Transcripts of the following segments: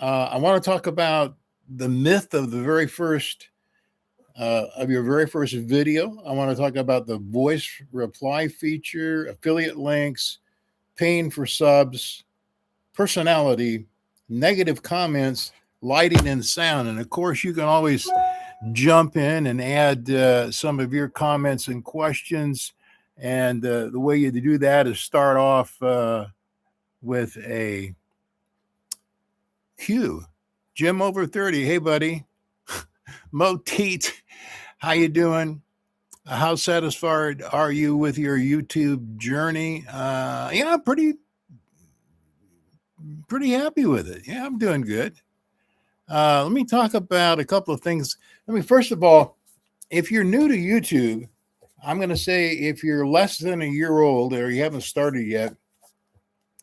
I want to talk about the myth of the very first of your very first video. I want to talk about the voice reply feature, affiliate links, paying for subs, personality, negative comments, lighting, and sound. And of course, you can always jump in and add some of your comments and questions. And the way you do that is start off with a cue. Jim over 30. Hey, buddy. Mo Teat. How you doing? How satisfied are you with your YouTube journey? Yeah, pretty happy with it. Yeah, I'm doing good. Let me talk about a couple of things. First of all, if you're new to YouTube, I'm going to say if you're less than a year old or you haven't started yet,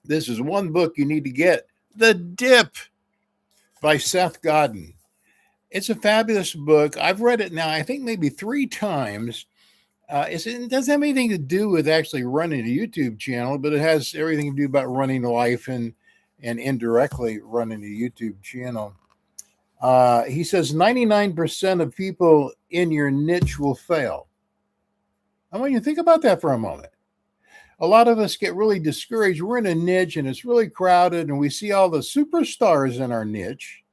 this is one book you need to get: The Dip by Seth Godin. It's a fabulous book. I've read it now, I think maybe 3 times. It doesn't have anything to do with actually running a YouTube channel, but it has everything to do about running life and indirectly running a YouTube channel. He says 99% of people in your niche will fail. I want you to think about that for a moment. A lot of us get really discouraged. We're in a niche and it's really crowded, and we see all the superstars in our niche.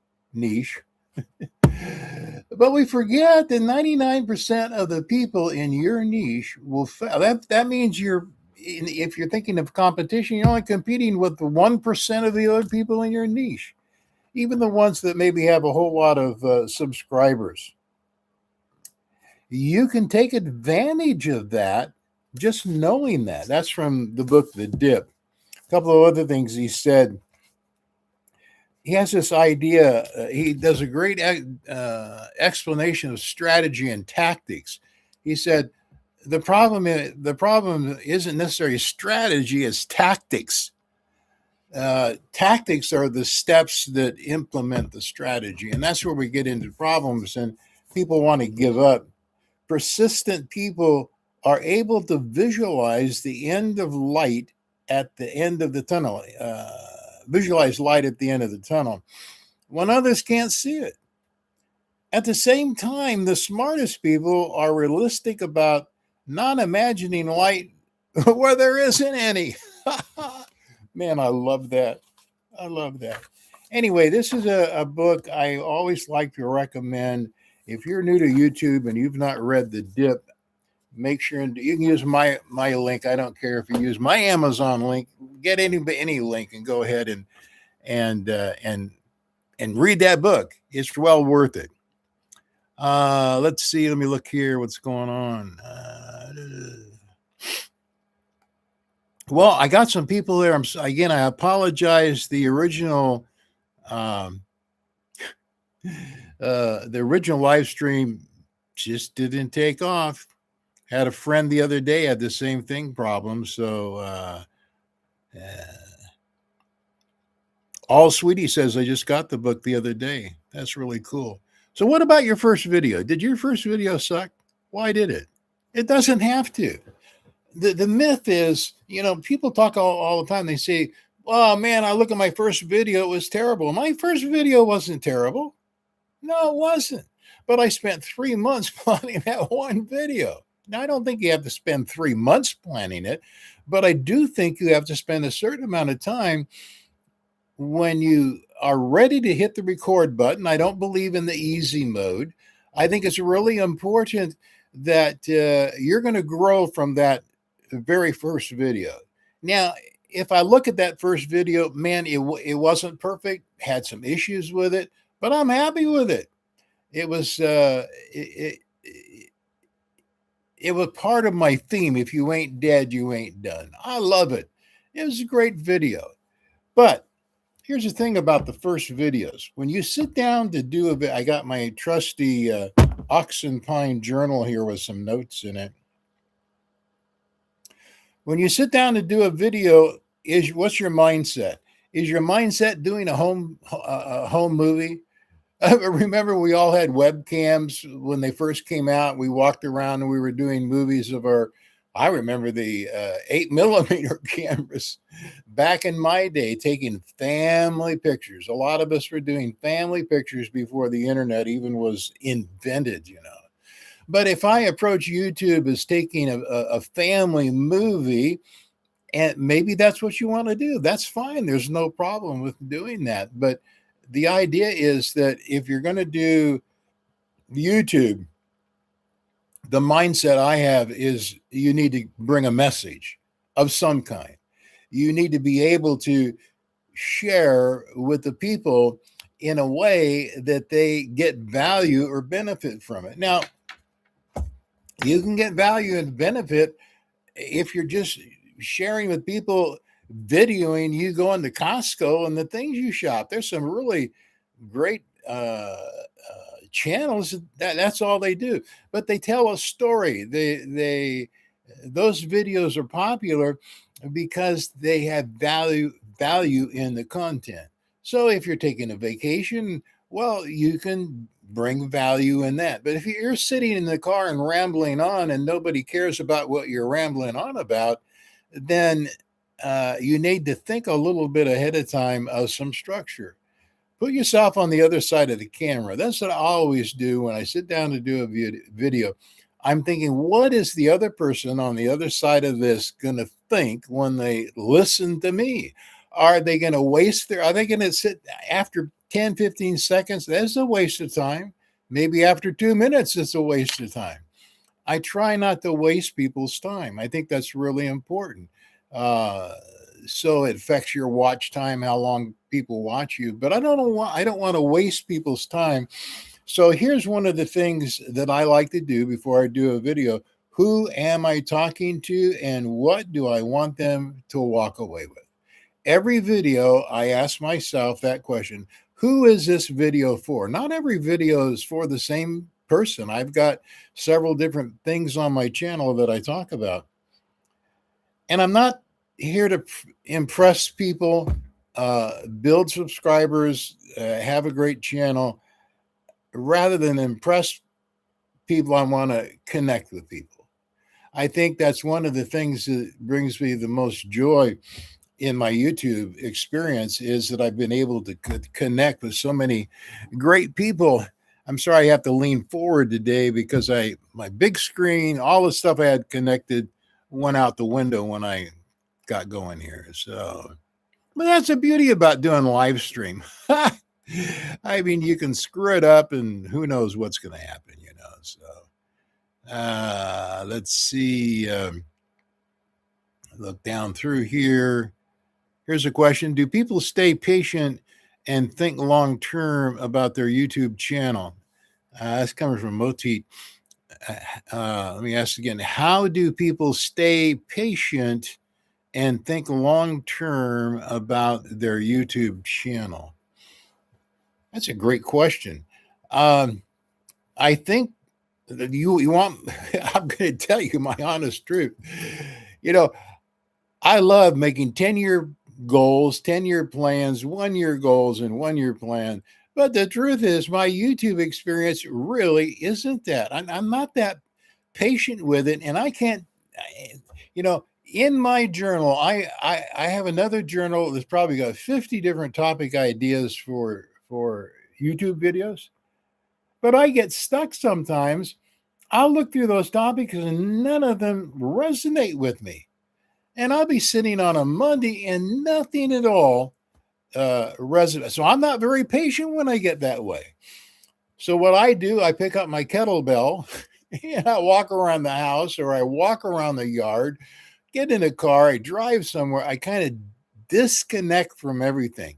But we forget that 99% of the people in your niche will fail. That means if you're thinking of competition, you're only competing with the 1% of the other people in your niche, even the ones that maybe have a whole lot of subscribers. You can take advantage of that just knowing that. That's from the book, The Dip. A couple of other things he said. He has this idea. He does a great explanation of strategy and tactics. He said the problem isn't necessarily strategy; it's tactics. Tactics are the steps that implement the strategy, and that's where we get into problems. And people want to give up. Persistent people are able to visualize the end of light at the end of the tunnel. Visualize light at the end of the tunnel when others can't see it. At the same time, the smartest people are realistic about not imagining light where there isn't any. Man, I love that. I love that. Anyway, this is a book I always like to recommend. If you're new to YouTube and you've not read The Dip, make sure you can use my link. I don't care if you use my Amazon link. Get any link and go ahead and read that book. It's well worth it. Let's see. Let me look here. What's going on? Well, I got some people there. I apologize. The original live stream just didn't take off. Had a friend the other day had the same problem. So All Sweetie says, I just got the book the other day. That's really cool. So what about your first video? Did your first video suck? Why did it? It doesn't have to. The myth is, people talk all the time. They say, oh man, I look at my first video. It was terrible. My first video wasn't terrible. No, it wasn't. But I spent 3 months planning that one video. Now, I don't think you have to spend 3 months planning it, but I do think you have to spend a certain amount of time when you are ready to hit the record button. I don't believe in the easy mode. I think it's really important that you're going to grow from that very first video. Now, if I look at that first video, man, it wasn't perfect, had some issues with it, but I'm happy with it. It was it was part of my theme. If you ain't dead, you ain't done. I love it. It was a great video. But here's the thing about the first videos. When you sit down to do a bit, I got my trusty Oxen Pine journal here with some notes in it. When you sit down to do a video, what's your mindset? Is your mindset doing a home movie? I remember we all had webcams when they first came out. We walked around and we were doing movies of our I remember the 8 millimeter cameras back in my day, taking family pictures. A lot of us were doing family pictures before the internet even was invented, you know. But if I approach YouTube as taking a family movie, and maybe that's what you want to do, that's fine. There's no problem with doing that. But the idea is that if you're going to do YouTube, the mindset I have is you need to bring a message of some kind. You need to be able to share with the people in a way that they get value or benefit from it. Now, you can get value and benefit if you're just sharing with people, videoing you going to Costco and the things you shop. There's some really great channels that's all they do, but they tell a story. They those videos are popular because they have value in the content. So if you're taking a vacation, well, you can bring value in that. But if you're sitting in the car and rambling on and nobody cares about what you're rambling on about, then you need to think a little bit ahead of time of some structure. Put yourself on the other side of the camera. That's what I always do when I sit down to do a video. I'm thinking, what is the other person on the other side of this going to think when they listen to me? Are they going to are they going to sit after 10, 15 seconds? That's a waste of time. Maybe after 2 minutes, it's a waste of time. I try not to waste people's time. I think that's really important. Uh, so it affects your watch time, how long people watch you. But I don't want to waste people's time. So here's one of the things that I like to do before I do a video. Who am I talking to, and what do I want them to walk away with? Every video, I ask myself that question. Who is this video for? Not every video is for the same person. I've got several different things on my channel that I talk about. And I'm not here to impress people, build subscribers, have a great channel. Rather than impress people, I want to connect with people. I think that's one of the things that brings me the most joy in my YouTube experience, is that I've been able to connect with so many great people. I'm sorry I have to lean forward today because my big screen, all the stuff I had connected went out the window when I got going here. So, but that's the beauty about doing live stream. I mean, you can screw it up and who knows what's going to happen, you know. So let's see. Look down through here. Here's a question. Do people stay patient and think long term about their YouTube channel? That's coming from Moti. Let me ask again. How do people stay patient and think long term about their YouTube channel? That's a great question. I think that you want, I'm going to tell you my honest truth. You know, I love making 10-year goals, 10-year plans, 1-year goals, and 1-year plan. But the truth is, my YouTube experience really isn't that. I'm not that patient with it. And I can't, you know, in my journal, I have another journal that's probably got 50 different topic ideas for YouTube videos. But I get stuck sometimes. I'll look through those topics and none of them resonate with me. And I'll be sitting on a Monday and nothing at all resonates. So I'm not very patient when I get that way. So what I do, I pick up my kettlebell and I walk around the house, or I walk around the yard, get in a car, I drive somewhere. I kind of disconnect from everything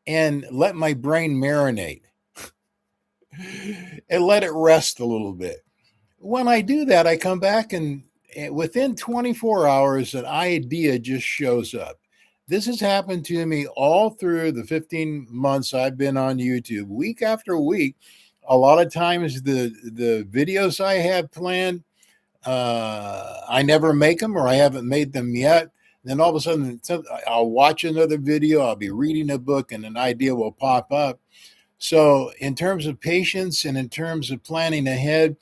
and let my brain marinate and let it rest a little bit. When I do that, I come back and within 24 hours, an idea just shows up. This has happened to me all through the 15 months I've been on YouTube, week after week. A lot of times the videos I have planned, I never make them, or I haven't made them yet. Then all of a sudden, I'll watch another video, I'll be reading a book, and an idea will pop up. So in terms of patience and in terms of planning ahead,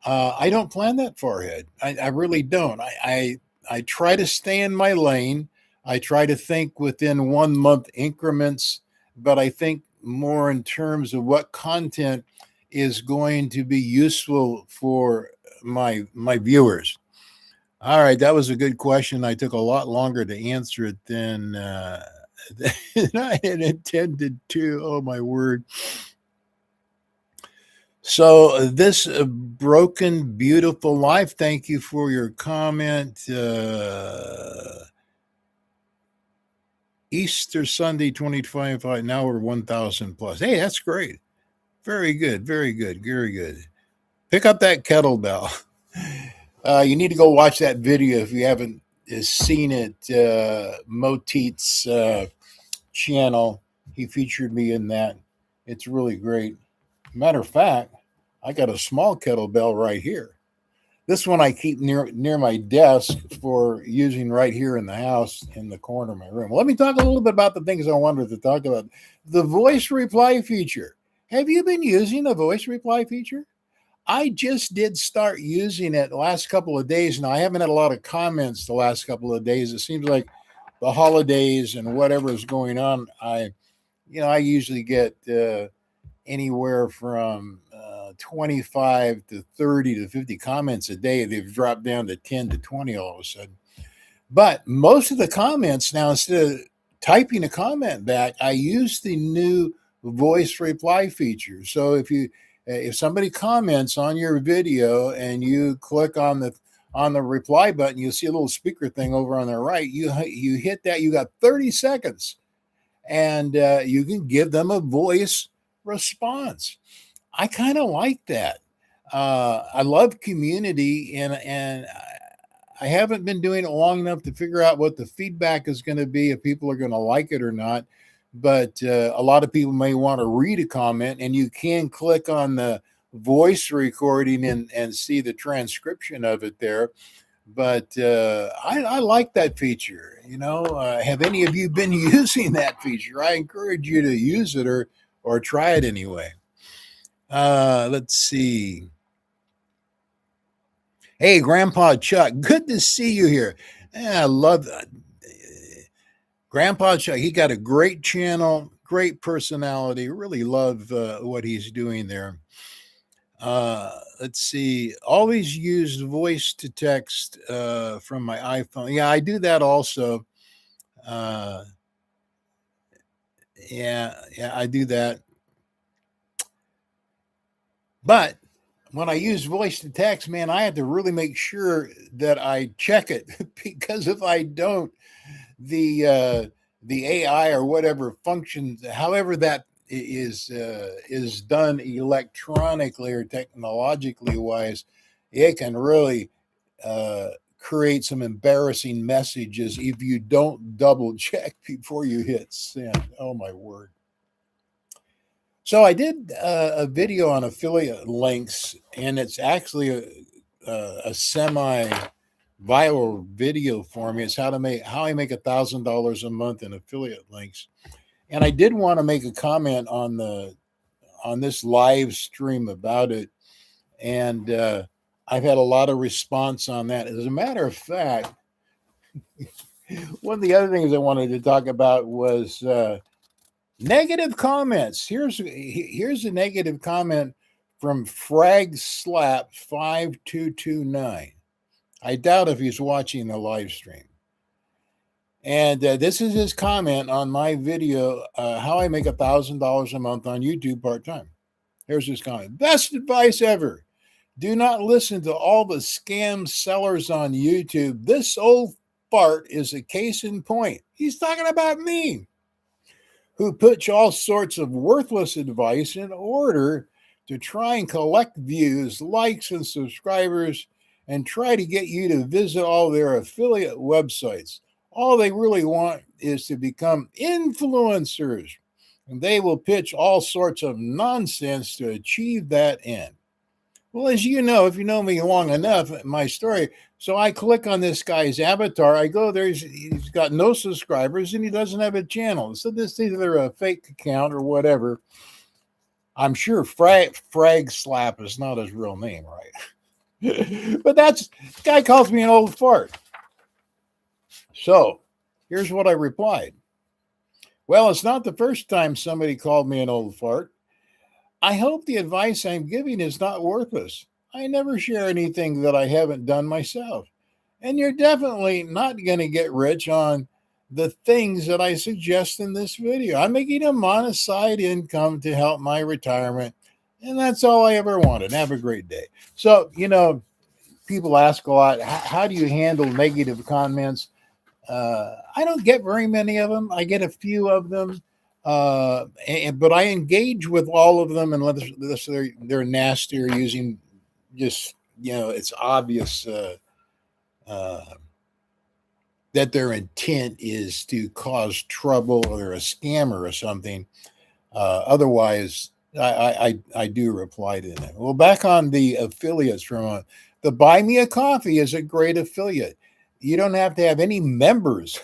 I don't plan that far ahead. I really don't. I try to stay in my lane. I try to think within 1 month increments, but I think more in terms of what content is going to be useful for my viewers. All right, that was a good question. I took a lot longer to answer it than than I had intended to. Oh my word! So this broken beautiful life. Thank you for your comment. Easter Sunday 2025. Now we're 1,000 plus. Hey, that's great. Very good. Very good. Very good. Pick up that kettlebell. You need to go watch that video if you haven't seen it. Moteet's channel. He featured me in that. It's really great. Matter of fact, I got a small kettlebell right here. This one I keep near my desk for using right here in the house in the corner of my room. Let me talk a little bit about the things I wanted to talk about. The voice reply feature. Have you been using the voice reply feature? I just did start using it the last couple of days. Now I haven't had a lot of comments the last couple of days. It seems like the holidays and whatever is going on. I usually get anywhere from 25 to 30 to 50 comments a day. They've dropped down to 10 to 20 all of a sudden. But most of the comments now, instead of typing a comment back, I use the new voice reply feature. So if somebody comments on your video and you click on the reply button, you'll see a little speaker thing over on the right. You hit that, you got 30 seconds, and you can give them a voice response. I kind of like that. I love community, and I haven't been doing it long enough to figure out what the feedback is going to be, if people are going to like it or not. But a lot of people may want to read a comment, and you can click on the voice recording and see the transcription of it there. But I like that feature. Have any of you been using that feature? I encourage you to use it or try it anyway. Let's see. Hey, Grandpa Chuck, good to see you here. I love Grandpa Chuck. He got a great channel, great personality. Really love what he's doing there. Let's see. Always use voice to text from my iPhone. Yeah, I do that also. Yeah, I do that. But when I use voice to text, man, I have to really make sure that I check it, because if I don't, the AI or whatever functions, however that is done electronically or technologically wise, it can really create some embarrassing messages if you don't double check before you hit send. Oh my word. So I did a video on affiliate links, and it's actually a semi-viral video for me. It's how I make $1,000 a month in affiliate links. And I did want to make a comment on this live stream about it, and I've had a lot of response on that. As a matter of fact, one of the other things I wanted to talk about was negative comments. Here's a negative comment from Frag Slap 5229. I doubt if he's watching the live stream. And this is his comment on my video, how I make $1,000 a month on YouTube part-time. Here's his comment. Best advice ever. Do not listen to all the scam sellers on YouTube. This old fart is a case in point. He's talking about me, who puts all sorts of worthless advice in order to try and collect views, likes, and subscribers, and try to get you to visit all their affiliate websites. All they really want is to become influencers, and they will pitch all sorts of nonsense to achieve that end. Well, as you know, if you know me long enough, my story, so I click on this guy's avatar. I go there. He's got no subscribers, and he doesn't have a channel. So this is either a fake account or whatever. I'm sure Frag Slap is not his real name, right? But guy calls me an old fart. So here's what I replied. Well, it's not the first time somebody called me an old fart. I hope the advice I'm giving is not worthless. I never share anything that I haven't done myself. And you're definitely not going to get rich on the things that I suggest in this video. I'm making a modest side income to help my retirement. And that's all I ever wanted. Have a great day. So, people ask a lot, how do you handle negative comments? I don't get very many of them. I get a few of them, but I engage with all of them unless they're nasty or using just it's obvious uh, that their intent is to cause trouble or they're a scammer or something. Otherwise, I do reply to them. Well, back on the affiliates from the Buy Me a Coffee is a great affiliate. You don't have to have any members.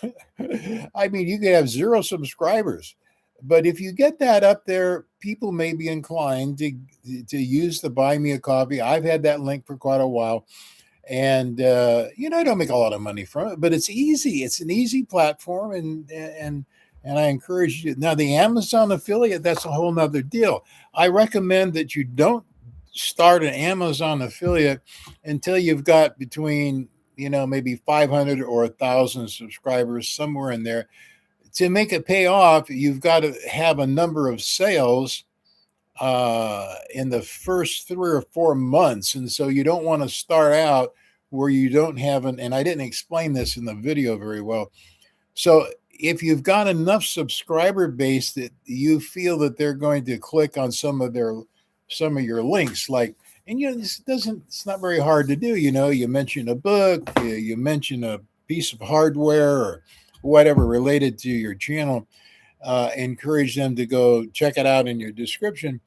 I mean, you could have 0 subscribers, but if you get that up there, people may be inclined to use the Buy Me a Coffee. I've had that link for quite a while, and I don't make a lot of money from it, but it's easy. It's an easy platform, and I encourage you. Now, the Amazon affiliate, that's a whole nother deal. I recommend that you don't start an Amazon affiliate until you've got between, maybe 500 or 1,000 subscribers, somewhere in there. To make it pay off, you've got to have a number of sales in the first 3 or 4 months. And so you don't want to start out where you don't have and I didn't explain this in the video very well. So if you've got enough subscriber base that you feel that they're going to click on some of your links, and it's not very hard to do. You mention a book, you mention a piece of hardware or whatever related to your channel, encourage them to go check it out in your description.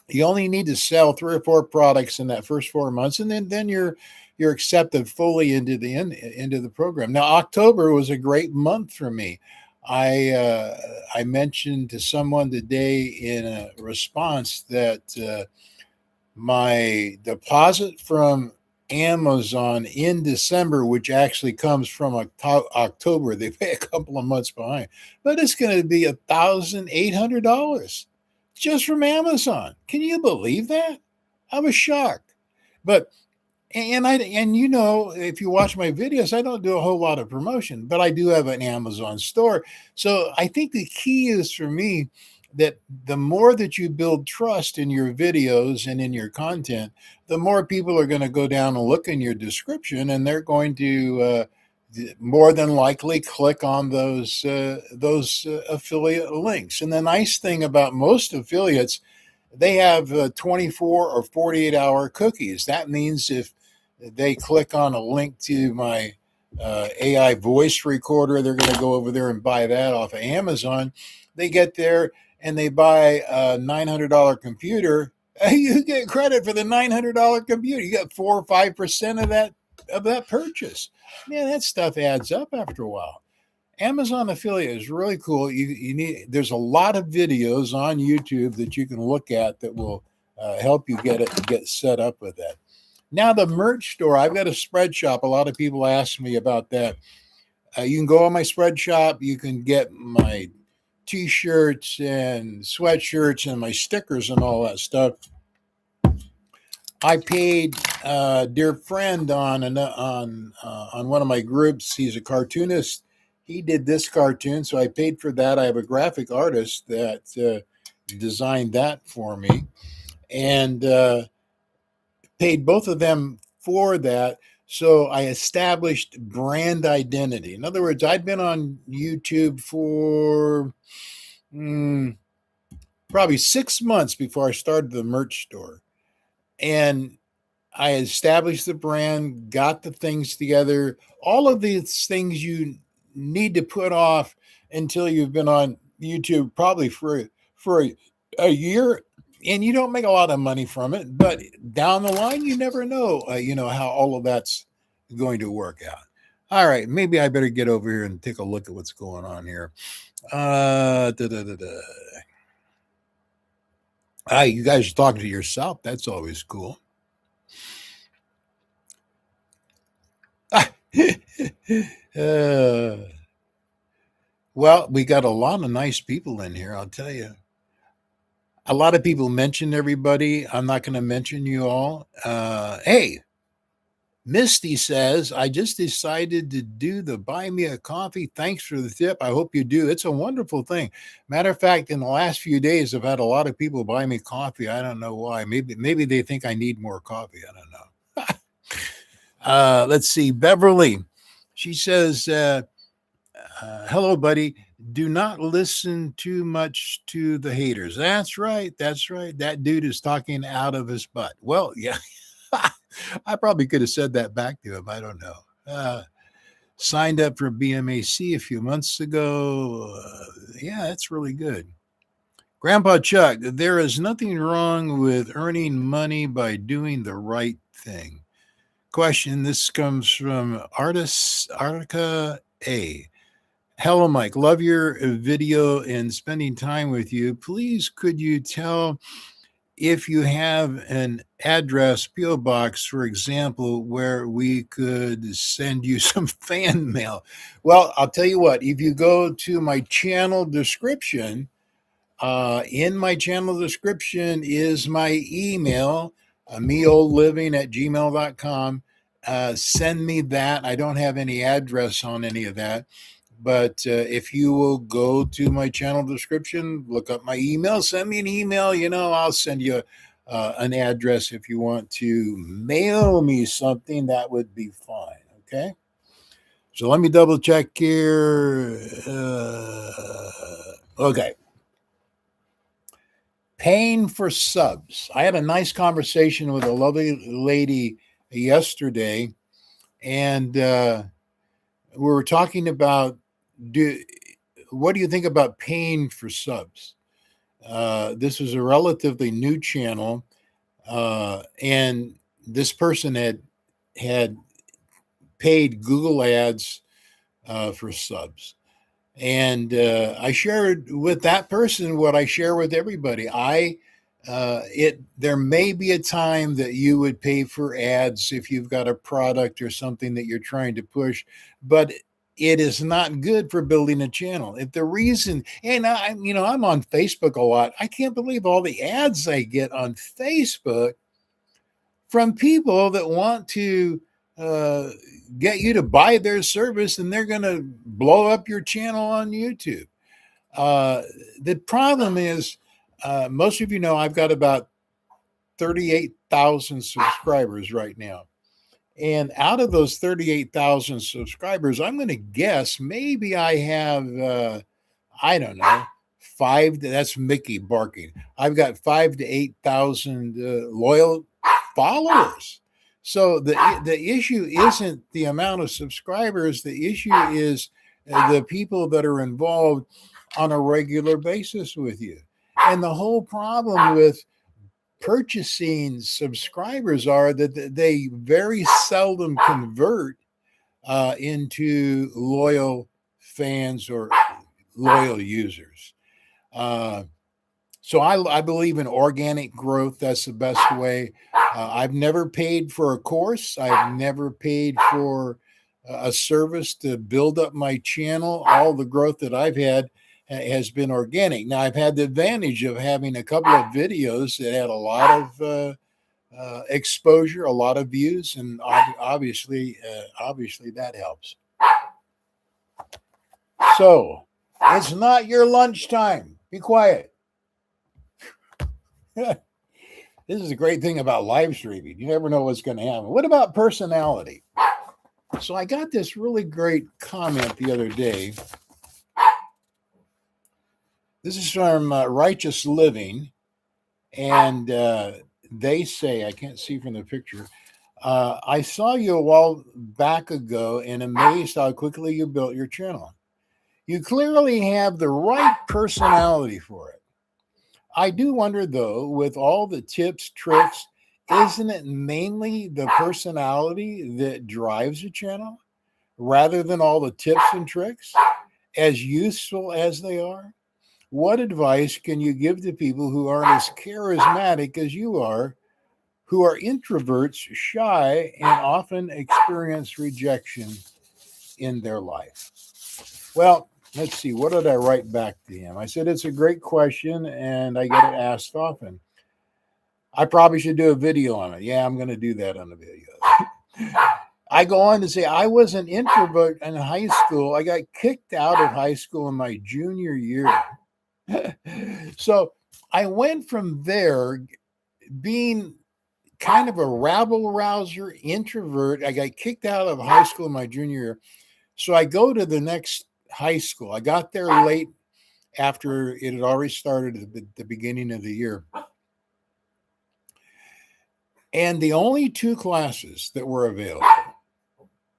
You only need to sell 3 or 4 products in that first 4 months, and then you're accepted fully into the program. Now, October was a great month for me. I mentioned to someone today in a response that my deposit from Amazon in December, which actually comes from October, they pay a couple of months behind, but it's going to be $1,800 just from Amazon. Can you believe that? I was shocked. But if you watch my videos, I don't do a whole lot of promotion, but I do have an Amazon store. So I think the key is for me that the more that you build trust in your videos and in your content, the more people are going to go down and look in your description, and they're going to more than likely click on those affiliate links. And the nice thing about most affiliates, they have 24 or 48-hour cookies. That means if they click on a link to my AI voice recorder, they're going to go over there and buy that off of Amazon. They get there and they buy a $900 computer. You get credit for the $900 computer. You got 4 or 5% of that purchase. Man, that stuff adds up after a while. Amazon affiliate is really cool. There's a lot of videos on YouTube that you can look at that will help you get set up with that. Now, the merch store, I've got a spread shop. A lot of people ask me about that. You can go on my spread shop. You can get my t-shirts and sweatshirts and my stickers and all that stuff. I paid a dear friend on one of my groups. He's a cartoonist. He did this cartoon, so I paid for that. I have a graphic artist that designed that for me, and paid both of them for that. So I established brand identity. In other words, I'd been on YouTube for probably 6 months before I started the merch store. And I established the brand, got the things together, all of these things you need to put off until you've been on YouTube probably for a year, and you don't make a lot of money from it. But down the line, you never know, how all of that's going to work out. All right, maybe I better get over here and take a look at what's going on here. You guys are talking to yourself. That's always cool. uh, well, we got a lot of nice people in here, I'll tell you. A lot of people mentioned everybody. I'm not going to mention you all. Hey, Misty says, I just decided to do the buy me a coffee. Thanks for the tip. I hope you do. It's a wonderful thing. Matter of fact, in the last few days, I've had a lot of people buy me coffee. I don't know why. Maybe they think I need more coffee. I don't know. Let's see. Beverly, she says, hello, buddy. Do not listen too much to the haters. That's right. That's right. That dude is talking out of his butt. Well, yeah. I probably could have said that back to him. I don't know. Signed up for BMAC a few months ago. Yeah, that's really good. Grandpa Chuck, there is nothing wrong with earning money by doing the right thing. Question, this comes from Artica A. Hello, Mike. Love your video and spending time with you. Please, could you tell if you have an address, P.O. box, for example, where we could send you some fan mail? Well, I'll tell you what, if you go to my channel description, in my channel description is my email, meoldliving@gmail.com. Send me that. I don't have any address on any of that. But if you will go to my channel description, look up my email, send me an email, I'll send you an address if you want to mail me something. That would be fine. Okay. So let me double check here. Okay. Paying for subs. I had a nice conversation with a lovely lady yesterday, and we were talking about what do you think about paying for subs? This was a relatively new channel, and this person had paid Google Ads for subs. And I shared with that person what I share with everybody. There may be a time that you would pay for ads if you've got a product or something that you're trying to push, but it is not good for building a channel. If the reason, and I'm on Facebook a lot. I can't believe all the ads I get on Facebook from people that want to uh, get you to buy their service, and they're going to blow up your channel on YouTube. Uh, the problem is, most of you know, I've got about 38,000 subscribers right now. And out of those 38,000 subscribers, I'm going to guess maybe I have, I don't know, that's Mickey barking. I've got 5,000 to 8,000 loyal followers. So the issue isn't the amount of subscribers. The issue is the people that are involved on a regular basis with you. And the whole problem with purchasing subscribers are that they very seldom convert into loyal fans or loyal users. So I believe in organic growth. That's the best way. I've never paid for a course. I've never paid for a service to build up my channel. All the growth that I've had has been organic. Now, I've had the advantage of having a couple of videos that had a lot of exposure, a lot of views, and obviously that helps. So it's not your lunchtime. Be quiet. This is a great thing about live streaming. You never know what's going to happen. What about personality? So I got this really great comment the other day. This is from Righteous Living, and they say, I can't see from the picture, I saw you a while back ago and amazed how quickly you built your channel. You clearly have the right personality for it. I do wonder, though, with all the tips, tricks, isn't it mainly the personality that drives a channel rather than all the tips and tricks, as useful as they are? What advice can you give to people who aren't as charismatic as you are who are introverts, shy, and often experience rejection in their life? Well, let's see. What did I write back to him? I said, it's a great question, and I get it asked often. I probably should do a video on it. Yeah, I'm going to do that on the video. I go on to say, I was an introvert in high school. I got kicked out of high school in my junior year. So I went from there being kind of a rabble rouser, introvert. I got kicked out of high school in my junior year. So I go to the next high school. I got there late after it had already started at the beginning of the year. And the only two classes that were available,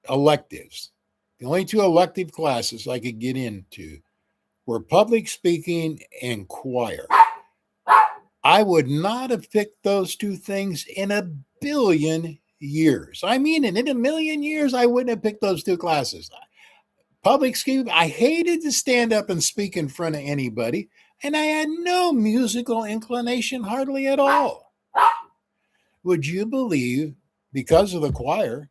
electives, the only two elective classes I could get into were public speaking and choir. I would not have picked those two things in a billion years. I mean, in a million years, I wouldn't have picked those two classes. Public speaking, I hated to stand up and speak in front of anybody, and I had no musical inclination hardly at all. Would you believe, because of the choir,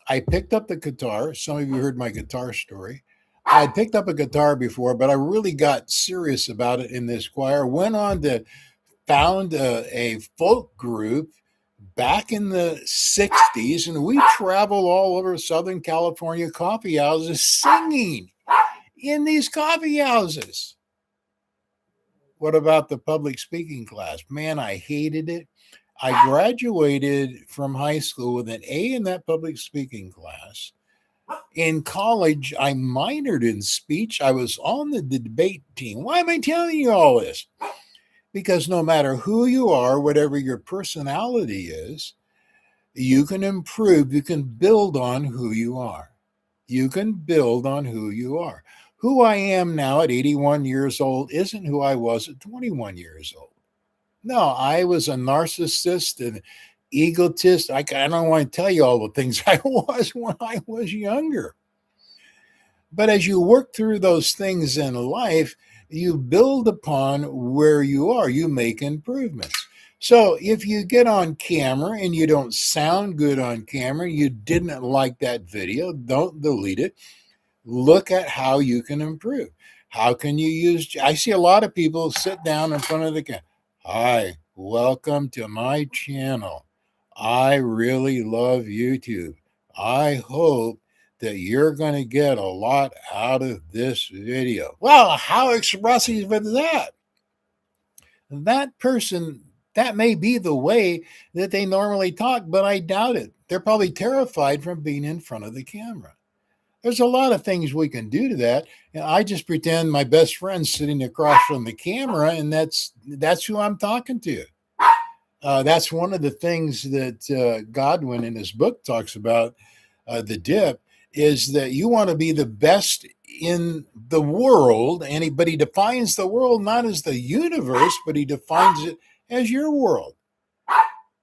I picked up the guitar. Some of you heard my guitar story. I had picked up a guitar before, but I really got serious about it in this choir. Went on to found a folk group back in the 60s, and we traveled all over Southern California coffee houses singing in these coffee houses. What about the public speaking class? Man, I hated it. I graduated from high school with an A in that public speaking class. In college, I minored in speech. I was on the debate team. Why am I telling you all this? Because no matter who you are, whatever your personality is, you can improve. You can build on who you are. You can build on who you are. Who I am now at 81 years old isn't who I was at 21 years old. No, I was a narcissist and egotist. I don't want to tell you all the things I was when I was younger. But as you work through those things in life, you build upon where you are. You make improvements. So if you get on camera and you don't sound good on camera, you didn't like that video, don't delete it. Look at how you can improve. How can you use, I see a lot of people sit down in front of the camera. Hi, welcome to my channel. I really love YouTube. I hope that you're going to get a lot out of this video. Well, how expressive is that? That person, that may be the way that they normally talk, but I doubt it. They're probably terrified from being in front of the camera. There's a lot of things we can do to that. And I just pretend my best friend's sitting across from the camera, and that's who I'm talking to. That's one of the things that Godwin in his book talks about, the dip, is that you want to be the best in the world. But he defines the world not as the universe, but he defines it as your world.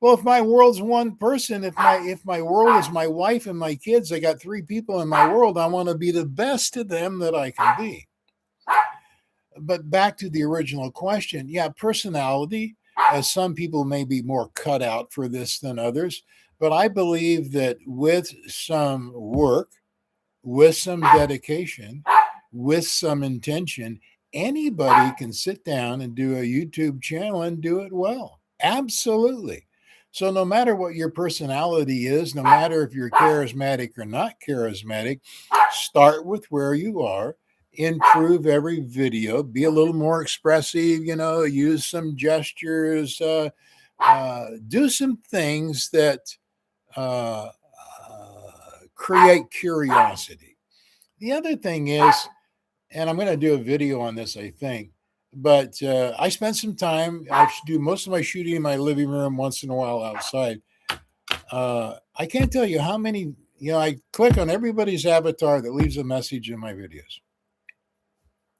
Well, if my world's one person, if my world is my wife and my kids, I got 3 people in my world, I want to be the best to them that I can be. But back to the original question, yeah, personality, some people may be more cut out for this than others, but I believe that with some work, with some dedication, with some intention, anybody can sit down and do a YouTube channel and do it well. Absolutely. So no matter what your personality is, no matter if you're charismatic or not charismatic, start with where you are, improve every video, be a little more expressive, use some gestures, do some things that create curiosity. The other thing is, and I'm going to do a video on this, I think, but I spent some time. I do most of my shooting in my living room, once in a while outside. I can't tell you how many, I click on everybody's avatar that leaves a message in my videos.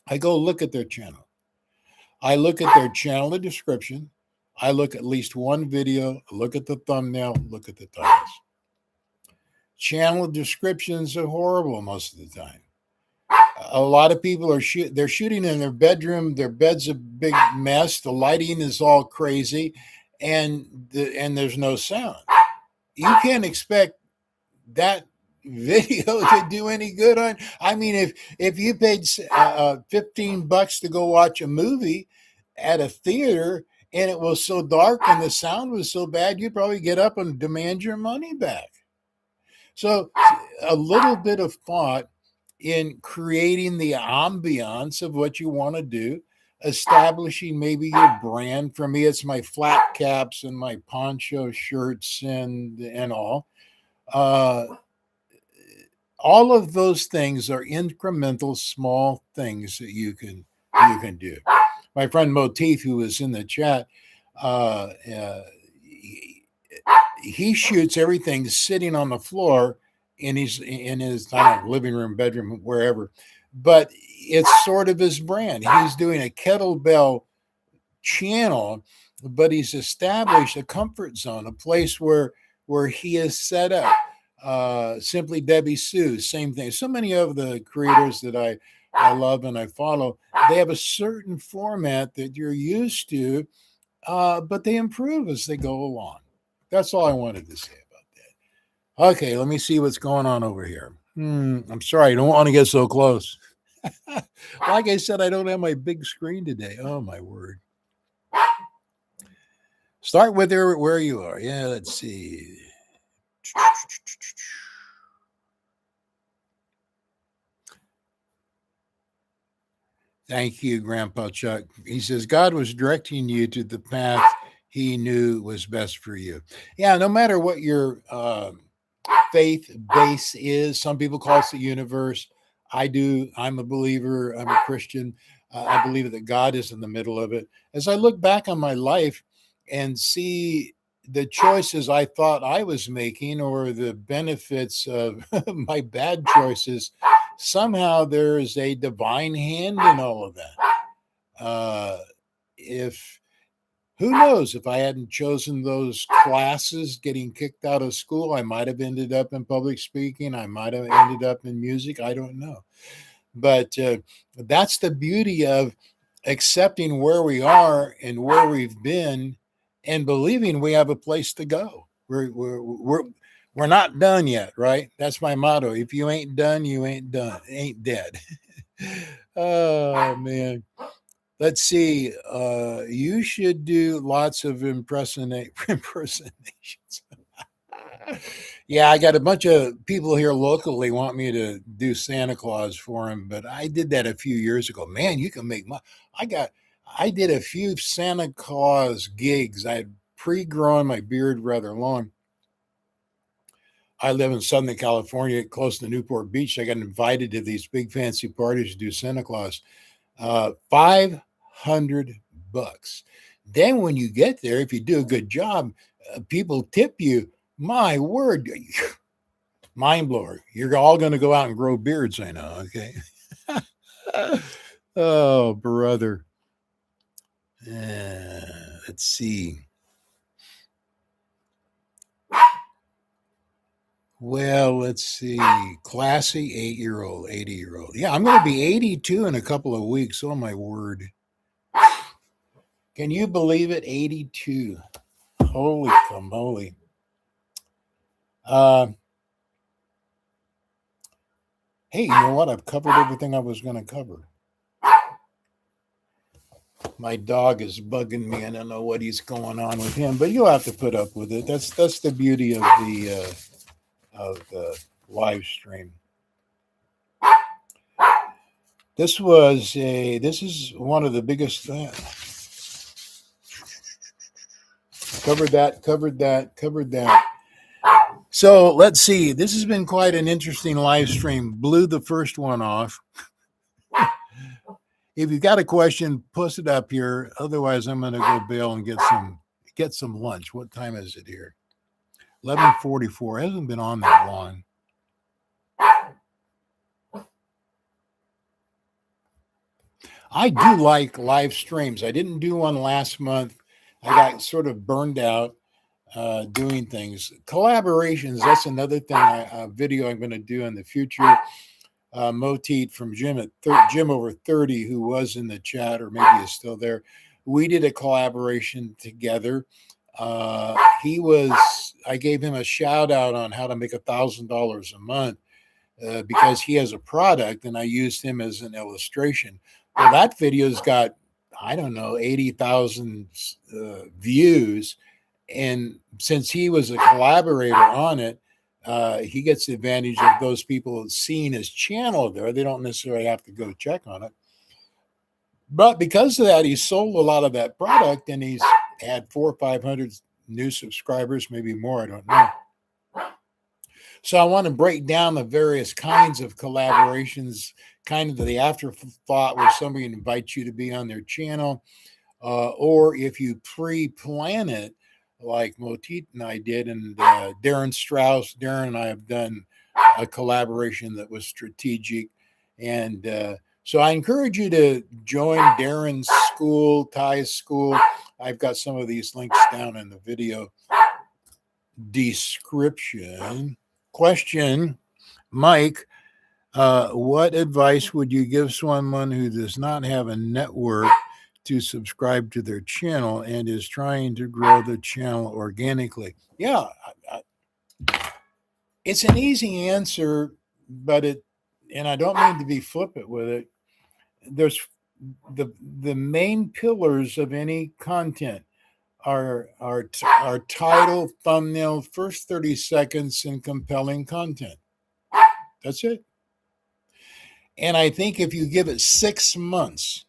I go look at their channel. I look at their channel description. I look at least one video, look at the thumbnail, look at the titles. Channel descriptions are horrible most of the time. A lot of people are they're shooting in their bedroom. Their bed's a big mess. The lighting is all crazy. and there's no sound. You can't expect that video to do any good on. I mean, if you paid $15 to go watch a movie at a theater and it was so dark and the sound was so bad, you'd probably get up and demand your money back. So a little bit of thought in creating the ambiance of what you want to do, establishing maybe your brand. For me, it's my flat caps and my poncho shirts and uh, all of those things are incremental, small things that you can do. My friend Motif, who was in the chat, uh, uh, he shoots everything sitting on the floor in his I don't know, living room, bedroom, wherever. But it's sort of his brand. He's doing a kettlebell channel, but he's established a comfort zone, a place where he is set up. Simply Debbie Sue, same thing. So many of the creators that I love and I follow, they have a certain format that you're used to, but they improve as they go along. That's all I wanted to say about that. Okay, let me see what's going on over here. I'm sorry, I don't want to get so close. Like I said, I don't have my big screen today. Oh, my word. Start with where you are. Yeah, let's see. Thank you, Grandpa Chuck. He says, God was directing you to the path he knew was best for you. Yeah, no matter what your faith base is, some people call it the universe. I do. I'm a believer. I'm a Christian. I believe that God is in the middle of it. As I look back on my life and see the choices I thought I was making or the benefits of my bad choices, somehow there is a divine hand in all of that. If Who knows, if I hadn't chosen those classes, getting kicked out of school, I might have ended up in public speaking. I might have ended up in music. I don't know. But that's the beauty of accepting where we are and where we've been and believing we have a place to go. We're not done yet, right? That's my motto. If you ain't done, you ain't done, ain't dead. Oh, man. Let's see. You should do lots of impersonations. Yeah, I got a bunch of people here locally want me to do Santa Claus for them, but I did that a few years ago. Man, you can make money. I did a few Santa Claus gigs. I had pre-grown my beard rather long. I live in Southern California, close to Newport Beach. I got invited to these big fancy parties to do Santa Claus. $500. Then when you get there, if you do a good job, people tip you. My word, mind blower. You're all going to go out and grow beards, I know. Okay. Oh, brother. Let's see. Well, let's see. Classy 8-year-old, 80-year-old. Yeah, I'm going to be 82 in a couple of weeks. Oh, my word. Can you believe it? 82. Holy camoly. Hey, you know what? I've covered everything I was going to cover. My dog is bugging me. I don't know what he's going on with him, but you'll have to put up with it. That's the beauty of the live stream. This is one of the biggest. Covered that. So let's see. This has been quite an interesting live stream. Blew the first one off. If you've got a question, post it up here. Otherwise, I'm going to go bail and get some lunch. What time is it here? 11:44. It hasn't been on that long. I do like live streams. I didn't do one last month. I got sort of burned out doing things. Collaborations, that's another thing, a video I'm going to do in the future. Motit from Jim over 30, who was in the chat or maybe is still there. We did a collaboration together. I gave him a shout out on how to make $1,000 a month because he has a product, and I used him as an illustration. Well, that video's got, I don't know, 80,000 views. And since he was a collaborator on it, he gets the advantage of those people seeing his channel there. They don't necessarily have to go check on it. But because of that, he sold a lot of that product, and he's had 400 or 500 new subscribers, maybe more, I don't know. So I want to break down the various kinds of collaborations, kind of the afterthought where somebody invites you to be on their channel, or if you pre-plan it, like Motit and I did, and Darren and I have done a collaboration that was strategic. And so I encourage you to join Darren's Skool, Ty's Skool. I've got some of these links down in the video description. Question, Mike, what advice would you give someone who does not have a network to subscribe to their channel and is trying to grow the channel organically? Yeah, it's an easy answer, and I don't mean to be flippant with it. There's the main pillars of any content are title, thumbnail, first 30 seconds, and compelling content. That's it. And I think if you give it 6 months,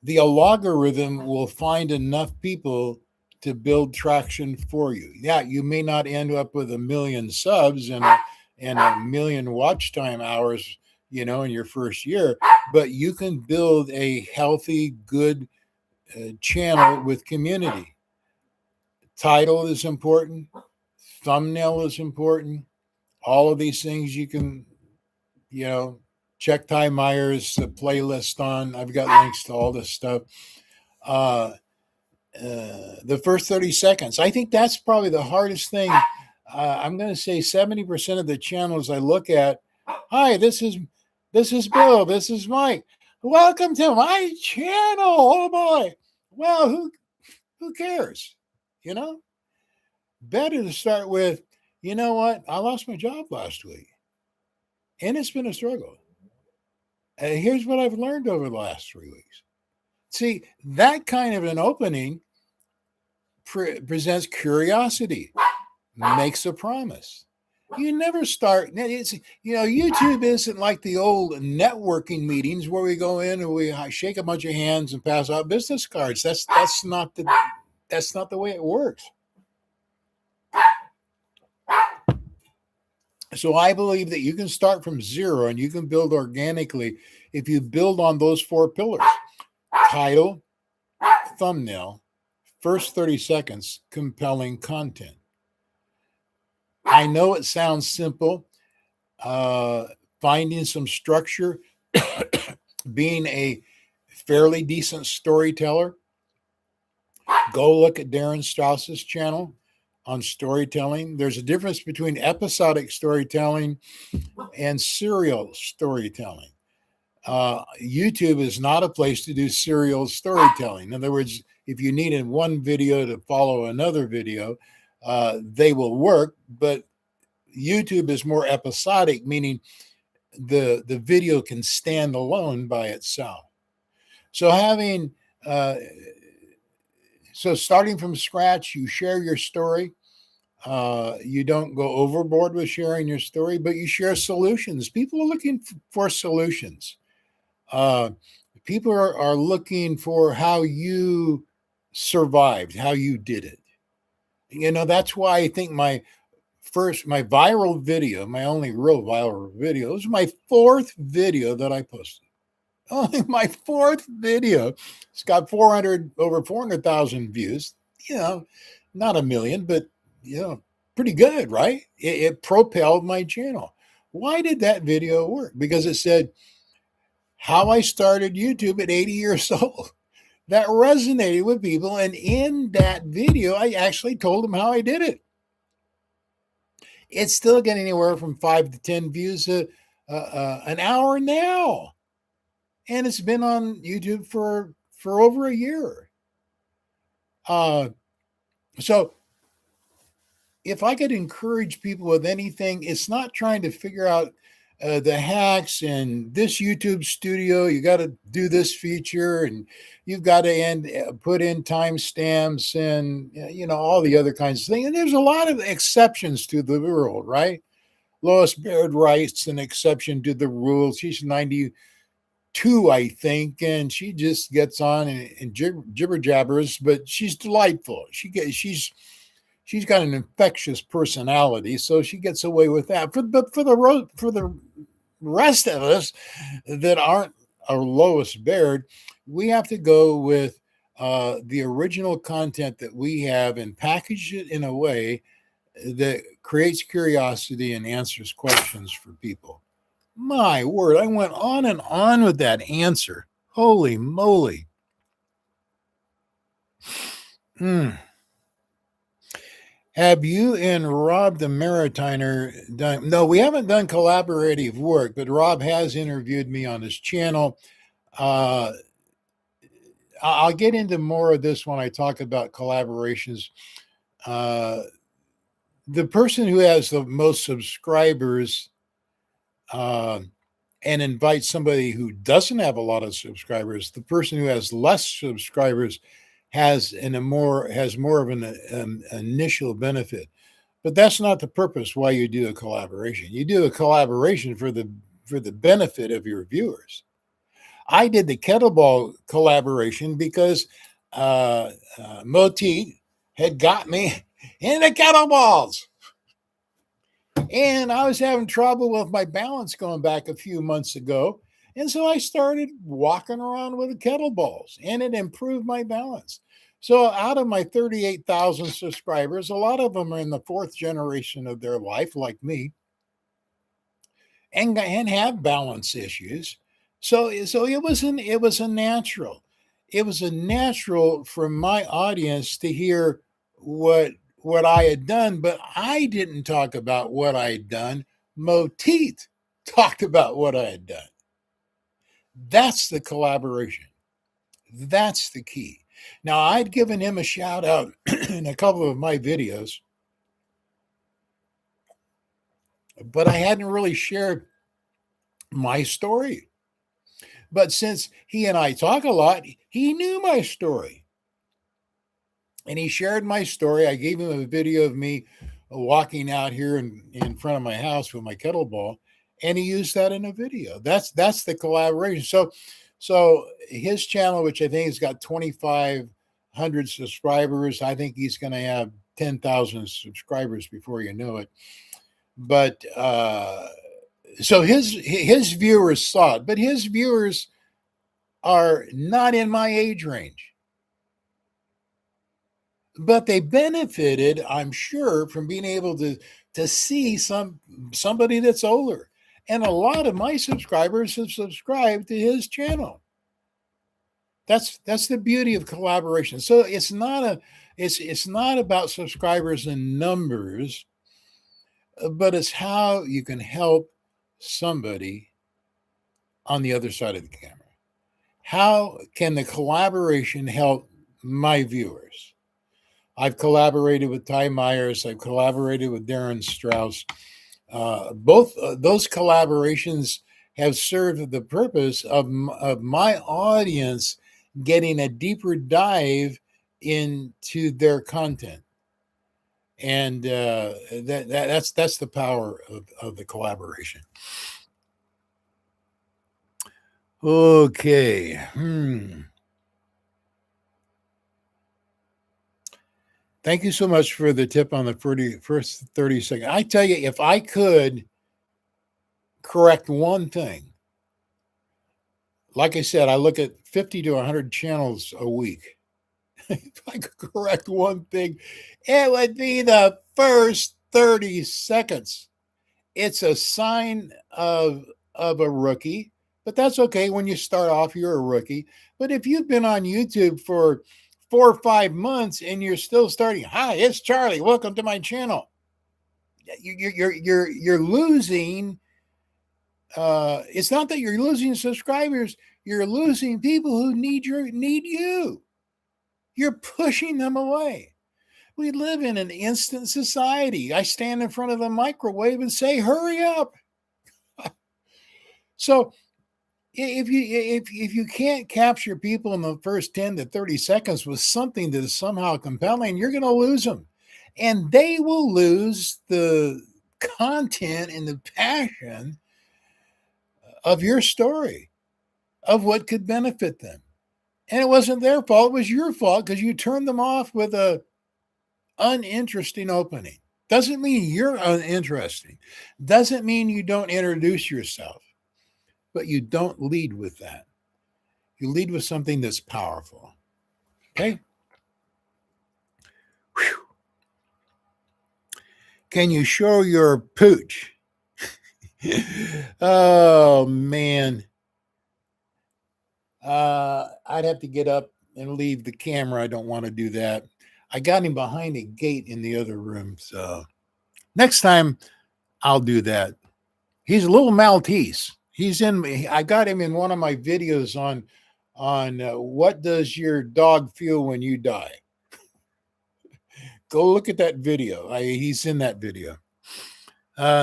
the algorithm will find enough people to build traction for you. Yeah, you may not end up with 1 million subs and a million watch time hours, in your first year, but you can build a healthy, good channel with community. Title is important. Thumbnail is important. All of these things you can, check Ty Myers' playlist on. I've got links to all this stuff. The first 30 seconds. I think that's probably the hardest thing. I'm going to say 70% of the channels I look at, hi, this is Bill, this is Mike. Welcome to my channel. Oh boy. Well, who cares? Better to start with, you know what? I lost my job last week, and it's been a struggle. Here's what I've learned over the last 3 weeks. See, that kind of an opening presents curiosity, makes a promise. You never start. YouTube isn't like the old networking meetings where we go in and we shake a bunch of hands and pass out business cards. That's not the way it works. So I believe that you can start from zero and you can build organically if you build on those 4 pillars: title, thumbnail, first 30 seconds, compelling content. I know it sounds simple. Finding some structure, being a fairly decent storyteller. Go look at Darren Strauss's channel on storytelling. There's a difference between episodic storytelling and serial storytelling. YouTube is not a place to do serial storytelling. In other words, if you needed one video to follow another video, they will work, but YouTube is more episodic, meaning the video can stand alone by itself. So starting from scratch, you share your story. You don't go overboard with sharing your story, but you share solutions. People are looking for solutions. People are looking for how you survived, how you did it. That's why I think my viral video, my only real viral video, was my 4th video that I posted. Only my 4th video. It's got over 400,000 views. Not 1 million, but pretty good, right? It propelled my channel. Why did that video work? Because it said how I started YouTube at 80 years old. That resonated with people, and in that video, I actually told them how I did it. It's still getting anywhere from 5 to 10 views an hour now. And it's been on YouTube for over a year. So if I could encourage people with anything, it's not trying to figure out the hacks and this YouTube studio. You got to do this feature, and you've got to put in timestamps and all the other kinds of things. And there's a lot of exceptions to the rule, right? Lois Baird writes an exception to the rule. She's 92, I think, and she just gets on and jibber jabbers, but she's delightful. She's got an infectious personality, so she gets away with that. But for the rest of us that aren't a Lois Baird, we have to go with the original content that we have and package it in a way that creates curiosity and answers questions for people. My word, I went on and on with that answer. Holy moly. Have you and Rob the Maritiner done? No, we haven't done collaborative work, but Rob has interviewed me on his channel. I'll get into more of this when I talk about collaborations. The person who has the most subscribers and invites somebody who doesn't have a lot of subscribers, the person who has less subscribers has more of an initial benefit. But that's not the purpose why you do a collaboration. You do a collaboration for the benefit of your viewers. I did the kettlebell collaboration because Moti had got me into kettlebells. And I was having trouble with my balance going back a few months ago. And so I started walking around with the kettlebells, and it improved my balance. So out of my 38,000 subscribers, a lot of them are in the fourth generation of their life, like me, and have balance issues. So it was a natural. It was a natural for my audience to hear what I had done, but I didn't talk about what I had done. Moteet talked about what I had done. That's the collaboration. That's the key. Now, I'd given him a shout out in a couple of my videos, but I hadn't really shared my story. But since he and I talk a lot, he knew my story. And he shared my story. I gave him a video of me walking out here in front of my house with my kettlebell, and he used that in a video. That's the collaboration. So his channel, which I think has got 2,500 subscribers, I think he's going to have 10,000 subscribers before you know it. But so his viewers saw it, but his viewers are not in my age range. But they benefited, I'm sure, from being able to see somebody that's older. And a lot of my subscribers have subscribed to his channel. That's the beauty of collaboration. So it's not about subscribers and numbers, but it's how you can help somebody on the other side of the camera. How can the collaboration help my viewers? I've collaborated with Ty Myers. I've collaborated with Darren Strauss. Both those collaborations have served the purpose of my audience getting a deeper dive into their content, and that's the power of the collaboration. Okay. Thank you so much for the tip on the first 30 seconds. I tell you, if I could correct one thing, like I said, I look at 50 to 100 channels a week. If I could correct one thing, it would be the first 30 seconds. It's a sign of a rookie, but that's okay. When you start off, you're a rookie. But if you've been on YouTube for 4 or 5 months and you're still starting, hi, it's Charlie. Welcome to my channel. You're losing. It's not that you're losing subscribers. You're losing people who need you. You're pushing them away. We live in an instant society. I stand in front of the microwave and say, hurry up. So if you can't capture people in the first 10 to 30 seconds with something that is somehow compelling, you're going to lose them. And they will lose the content and the passion of your story, of what could benefit them. And it wasn't their fault, it was your fault because you turned them off with a uninteresting opening. Doesn't mean you're uninteresting. Doesn't mean you don't introduce yourself, but you don't lead with that. You lead with something that's powerful. Okay? Whew. Can you show your pooch? Oh, man. I'd have to get up and leave the camera. I don't want to do that. I got him behind a gate in the other room. So next time I'll do that. He's a little Maltese. I got him in one of my videos on what does your dog feel when you die? Go look at that video. He's in that video.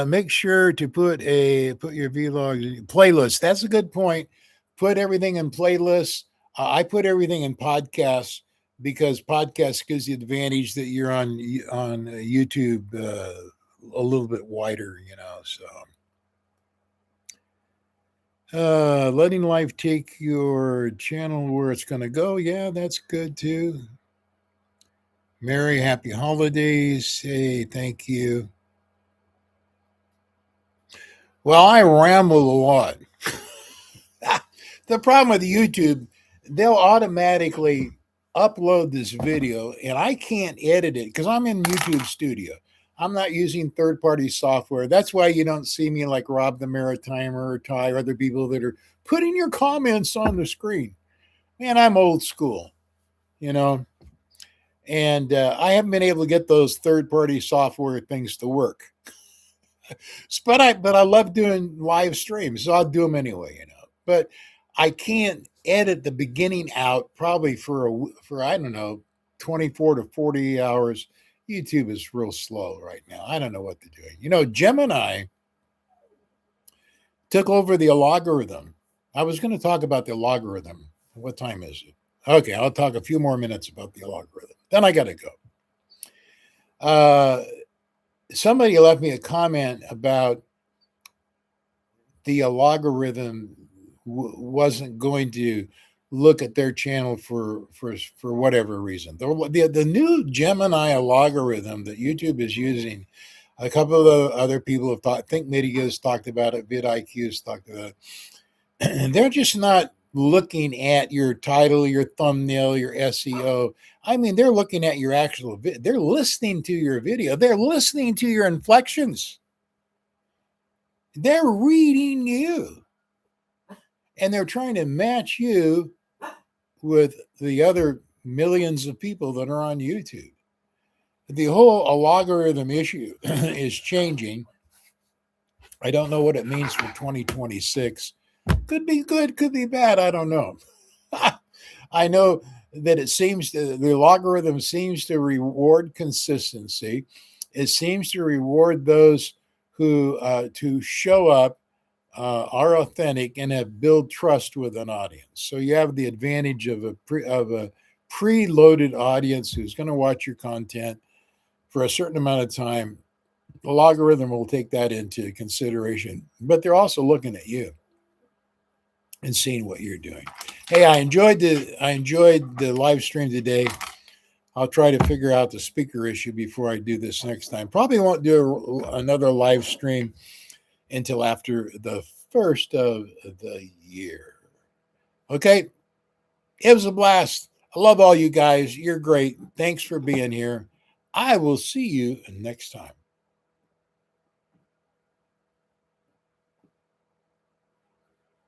Make sure to put your vlog playlist. That's a good point. Put everything in playlists. I put everything in podcasts because podcasts gives you the advantage that you're on YouTube a little bit wider, So letting life take your channel where it's going to go. Yeah, that's good too. Merry happy holidays. Hey, thank you. Well, I ramble a lot. The problem with YouTube, they'll automatically upload this video and I can't edit it because I'm in YouTube Studio. I'm not using third-party software. That's why you don't see me like Rob the Maritimer or Ty or other people that are putting your comments on the screen. Man, I'm old school, and I haven't been able to get those third-party software things to work. But I love doing live streams, so I'll do them anyway, But I can't edit the beginning out probably for I don't know 24 to 40 hours. YouTube is real slow right now. I don't know what they're doing. Gemini took over the algorithm. I was going to talk about the algorithm. What time is it? Okay, I'll talk a few more minutes about the algorithm. Then I got to go. Somebody left me a comment about the algorithm wasn't going to look at their channel for whatever reason. The new Gemini algorithm that YouTube is using, a couple of the other people have talked. Think Media has talked about it. vidIQ has talked about it. And they're just not looking at your title, your thumbnail, your SEO. I mean, they're looking at your actual video. They're listening to your video. They're listening to your inflections. They're reading you. And they're trying to match you with the other millions of people that are on YouTube. The whole algorithm issue is changing. I don't know what it means for 2026. Could be good, could be bad. I don't know. I know that the algorithm seems to reward consistency. It seems to reward those who to show up, are authentic, and have built trust with an audience. So you have the advantage of a preloaded audience who's going to watch your content for a certain amount of time. The algorithm will take that into consideration, but they're also looking at you and seeing what you're doing. Hey, I enjoyed the live stream today. I'll try to figure out the speaker issue before I do this next time. Probably won't do another live stream until after the first of the year. Okay. It was a blast. I love all you guys. You're great. Thanks for being here. I will see you next time.